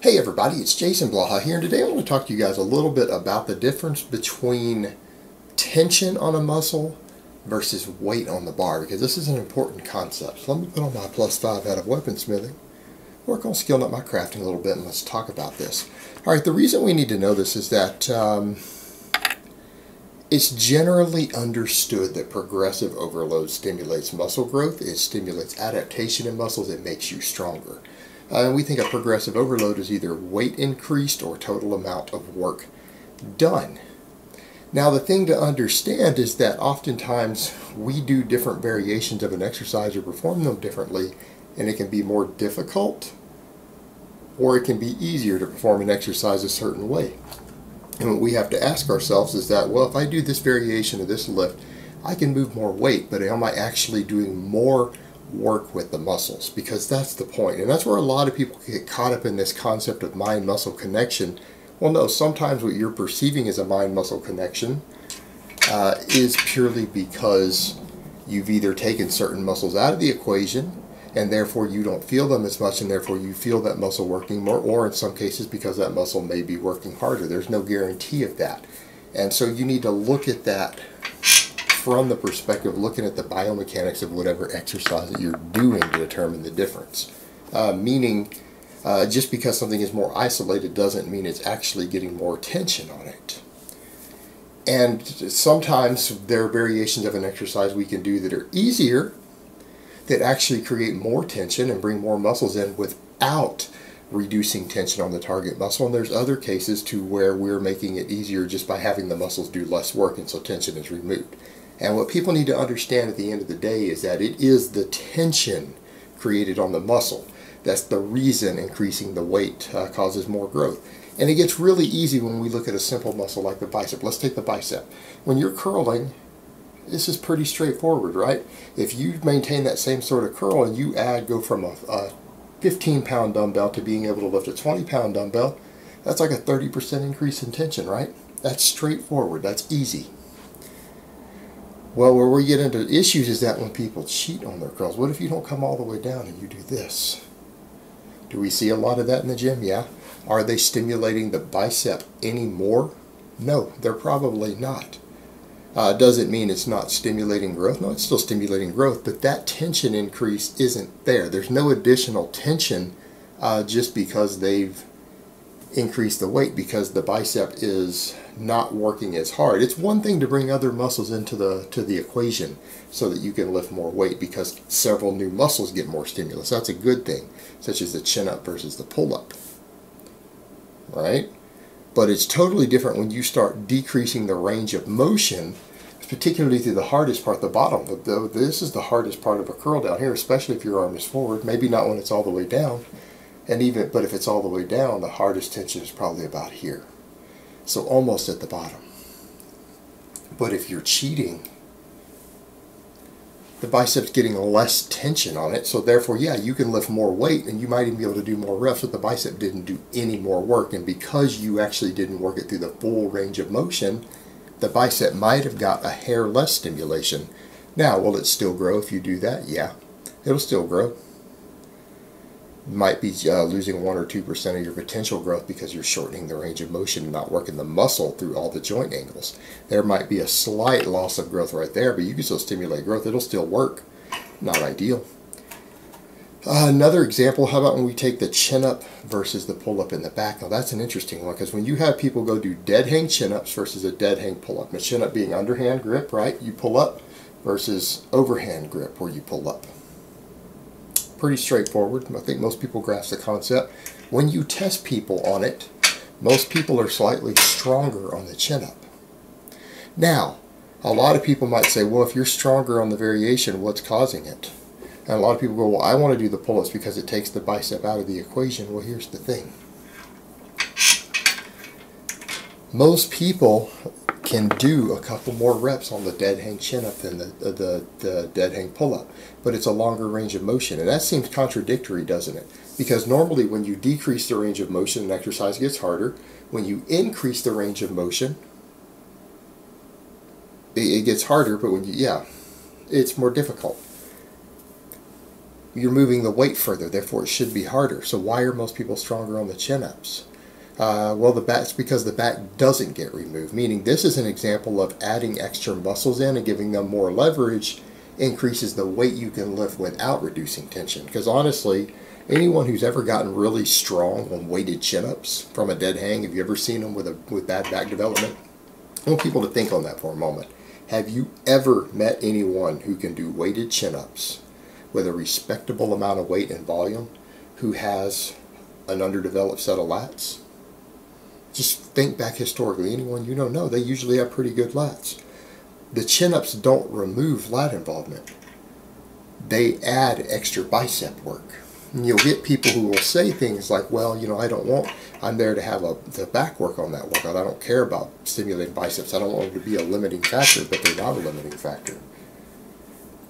Hey everybody, it's Jason Blaha here, and today I want to talk to you guys a little bit about the difference between tension on a muscle versus weight on the bar, because this is an important concept. So let me put on my +5 out of weaponsmithing, work on skilling up my crafting a little bit, and let's talk about this. Alright, the reason we need to know this is that it's generally understood that progressive overload stimulates muscle growth, it stimulates adaptation in muscles, it makes you stronger. And we think a progressive overload is either weight increased or total amount of work done. Now the thing to understand is that oftentimes we do different variations of an exercise or perform them differently, and it can be more difficult or it can be easier to perform an exercise a certain way. And what we have to ask ourselves is that, well, if I do this variation of this lift, I can move more weight, but am I actually doing more work with the muscles? Because that's the point. And that's where a lot of people get caught up in this concept of mind-muscle connection. Well, no, sometimes what you're perceiving as a mind-muscle connection is purely because you've either taken certain muscles out of the equation and therefore you don't feel them as much, and therefore you feel that muscle working more, or in some cases because that muscle may be working harder. There's no guarantee of that. And so you need to look at that from the perspective of looking at the biomechanics of whatever exercise that you're doing to determine the difference. Meaning, just because something is more isolated doesn't mean it's actually getting more tension on it. And sometimes there are variations of an exercise we can do that are easier, that actually create more tension and bring more muscles in without reducing tension on the target muscle. And there's other cases to where we're making it easier just by having the muscles do less work, and so tension is removed. And what people need to understand at the end of the day is that it is the tension created on the muscle that's the reason increasing the weight causes more growth. And it gets really easy when we look at a simple muscle like the bicep. Let's take the bicep. When you're curling, this is pretty straightforward, right? If you maintain that same sort of curl and you go from a 15-pound dumbbell to being able to lift a 20-pound dumbbell, that's like a 30% increase in tension, right? That's straightforward. That's easy. Well, where we get into issues is that when people cheat on their curls. What if you don't come all the way down and you do this? Do we see a lot of that in the gym? Yeah. Are they stimulating the bicep anymore? No, they're probably not. Doesn't mean it's not stimulating growth. No, it's still stimulating growth, but that tension increase isn't there. There's no additional tension just because they've increased the weight, because the bicep is not working as hard. It's one thing to bring other muscles into the equation so that you can lift more weight because several new muscles get more stimulus. That's a good thing, such as the chin-up versus the pull-up, right? But it's totally different when you start decreasing the range of motion, particularly through the hardest part, the bottom. This is the hardest part of a curl down here, especially if your arm is forward. Maybe not when it's all the way down, but if it's all the way down, the hardest tension is probably about here. So almost at the bottom. But if you're cheating, the bicep's getting less tension on it, so therefore, yeah, you can lift more weight and you might even be able to do more reps, but the bicep didn't do any more work. And because you actually didn't work it through the full range of motion, the bicep might have got a hair less stimulation. Now, will it still grow if you do that? Yeah, it'll still grow. Might be losing 1 or 2% of your potential growth because you're shortening the range of motion and not working the muscle through all the joint angles. There might be a slight loss of growth right there, but you can still stimulate growth. It'll still work. Not ideal. Another example, how about when we take the chin-up versus the pull-up in the back? Now that's an interesting one, because when you have people go do dead hang chin-ups versus a dead hang pull-up, the chin-up being underhand grip, right? You pull up versus overhand grip where you pull up. Pretty straightforward. I think most people grasp the concept. When you test people on it, most people are slightly stronger on the chin-up. Now, a lot of people might say, well, if you're stronger on the variation, what's causing it? And a lot of people go, well, I want to do the pull-ups because it takes the bicep out of the equation. Well, here's the thing. Most people can do a couple more reps on the dead hang chin-up than the dead hang pull-up, but it's a longer range of motion, and that seems contradictory, doesn't it? Because normally when you decrease the range of motion, an exercise gets harder. When you increase the range of motion, it gets harder, but when you, yeah, it's more difficult. You're moving the weight further, therefore it should be harder. So why are most people stronger on the chin-ups? Well, it's because the back doesn't get removed, meaning this is an example of adding extra muscles in and giving them more leverage increases the weight you can lift without reducing tension. Because honestly, anyone who's ever gotten really strong on weighted chin-ups from a dead hang, have you ever seen them with bad back development? I want people to think on that for a moment. Have you ever met anyone who can do weighted chin-ups with a respectable amount of weight and volume who has an underdeveloped set of lats? Just think back historically. Anyone you know, no, they usually have pretty good lats. The chin-ups don't remove lat involvement. They add extra bicep work. And you'll get people who will say things like, well, you know, I'm there to have the back work on that workout. I don't care about stimulating biceps. I don't want them to be a limiting factor, but they're not a limiting factor.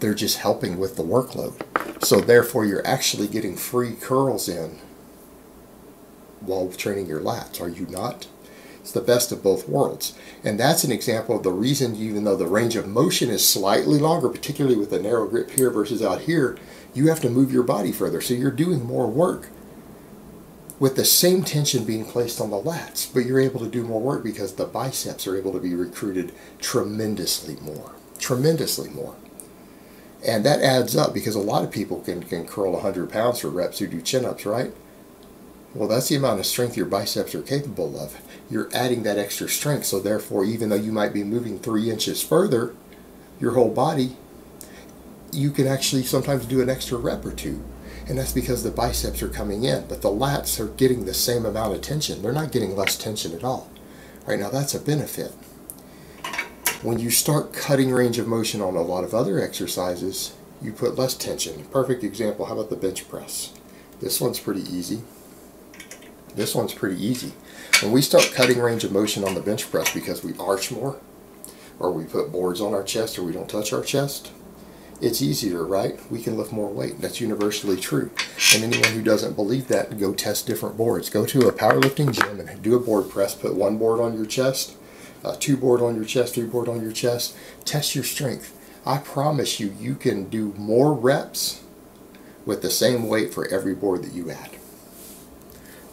They're just helping with the workload. So therefore, you're actually getting free curls in while training your lats, are you not? It's the best of both worlds. And that's an example of the reason, even though the range of motion is slightly longer, particularly with the narrow grip here versus out here, you have to move your body further. So you're doing more work with the same tension being placed on the lats, but you're able to do more work because the biceps are able to be recruited tremendously more. Tremendously more. And that adds up because a lot of people can curl 100 pounds for reps who do chin-ups, right? Well, that's the amount of strength your biceps are capable of. You're adding that extra strength, so therefore, even though you might be moving 3 inches further, your whole body, you can actually sometimes do an extra rep or two. And that's because the biceps are coming in, but the lats are getting the same amount of tension. They're not getting less tension at all. Right now, that's a benefit. When you start cutting range of motion on a lot of other exercises, you put less tension. Perfect example, how about the bench press? This one's pretty easy. This one's pretty easy. When we start cutting range of motion on the bench press because we arch more, or we put boards on our chest, or we don't touch our chest, it's easier, right? We can lift more weight. That's universally true. And anyone who doesn't believe that, go test different boards. Go to a powerlifting gym and do a board press. Put 1 board on your chest, 2 board on your chest, 3 board on your chest. Test your strength. I promise you, you can do more reps with the same weight for every board that you add.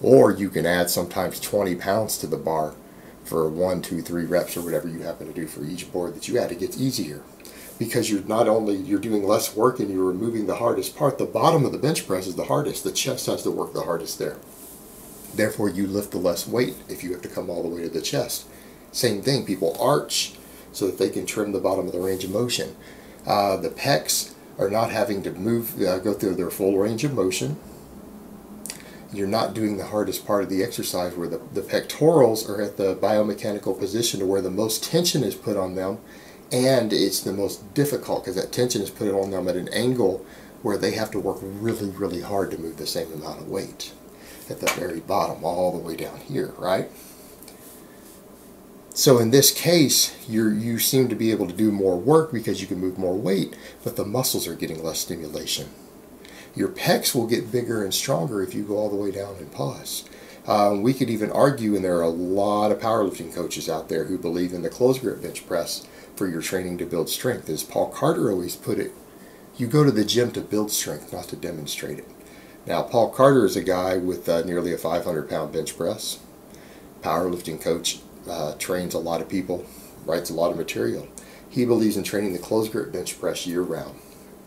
Or you can add sometimes 20 pounds to the bar for 1, 2, 3 reps or whatever you happen to do for each board that you add. It gets easier because you're doing less work and you're removing the hardest part. The bottom of the bench press is the hardest. The chest has to work the hardest there. Therefore, you lift the less weight if you have to come all the way to the chest. Same thing, people arch so that they can trim the bottom of the range of motion. The pecs are not having to move, go through their full range of motion. You're not doing the hardest part of the exercise where the pectorals are at the biomechanical position to where the most tension is put on them, and it's the most difficult because that tension is put on them at an angle where they have to work really, really hard to move the same amount of weight at the very bottom, all the way down here, right? So in this case, you seem to be able to do more work because you can move more weight, but the muscles are getting less stimulation. Your pecs will get bigger and stronger if you go all the way down and pause. We could even argue, and there are a lot of powerlifting coaches out there who believe in the closed grip bench press for your training to build strength. As Paul Carter always put it, you go to the gym to build strength, not to demonstrate it. Now, Paul Carter is a guy with nearly a 500-pound bench press. Powerlifting coach, trains a lot of people, writes a lot of material. He believes in training the closed grip bench press year-round.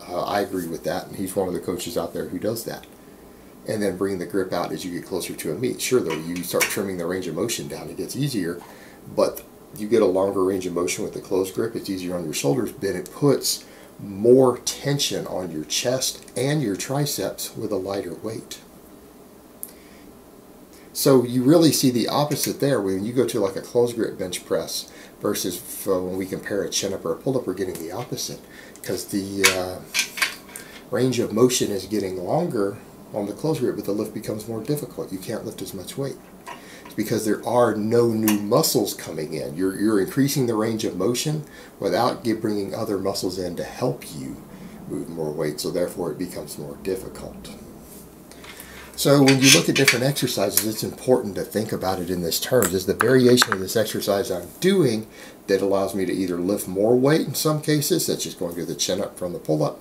I agree with that, and he's one of the coaches out there who does that. And then bring the grip out as you get closer to a meet. Sure, though, you start trimming the range of motion down, it gets easier, but you get a longer range of motion with the closed grip, it's easier on your shoulders, but it puts more tension on your chest and your triceps with a lighter weight. So you really see the opposite there when you go to like a closed grip bench press versus when we compare a chin-up or a pull-up, we're getting the opposite. Because the range of motion is getting longer on the closed grip, but the lift becomes more difficult. You can't lift as much weight. It's because there are no new muscles coming in. You're increasing the range of motion without bringing other muscles in to help you move more weight, so therefore it becomes more difficult. So when you look at different exercises, it's important to think about it in this terms. Is the variation of this exercise I'm doing that allows me to either lift more weight in some cases, such as going to the chin-up from the pull-up,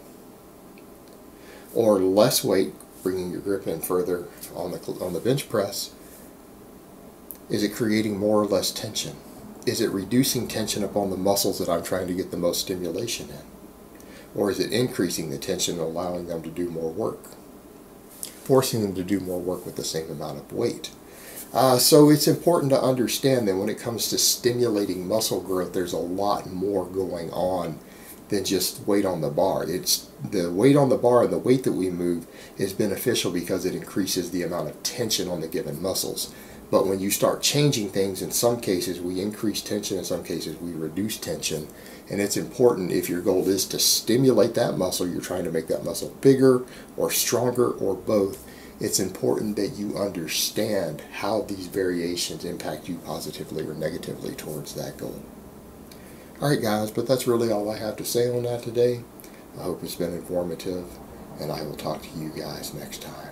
or less weight, bringing your grip in further on the bench press, is it creating more or less tension? Is it reducing tension upon the muscles that I'm trying to get the most stimulation in? Or is it increasing the tension and allowing them to do more work? Forcing them to do more work with the same amount of weight. So it's important to understand that when it comes to stimulating muscle growth, there's a lot more going on than just weight on the bar. It's the weight on the bar and the weight that we move is beneficial because it increases the amount of tension on the given muscles. But when you start changing things, in some cases we increase tension, in some cases we reduce tension. And it's important, if your goal is to stimulate that muscle, you're trying to make that muscle bigger or stronger or both, it's important that you understand how these variations impact you positively or negatively towards that goal. Alright guys, but that's really all I have to say on that today. I hope it's been informative, and I will talk to you guys next time.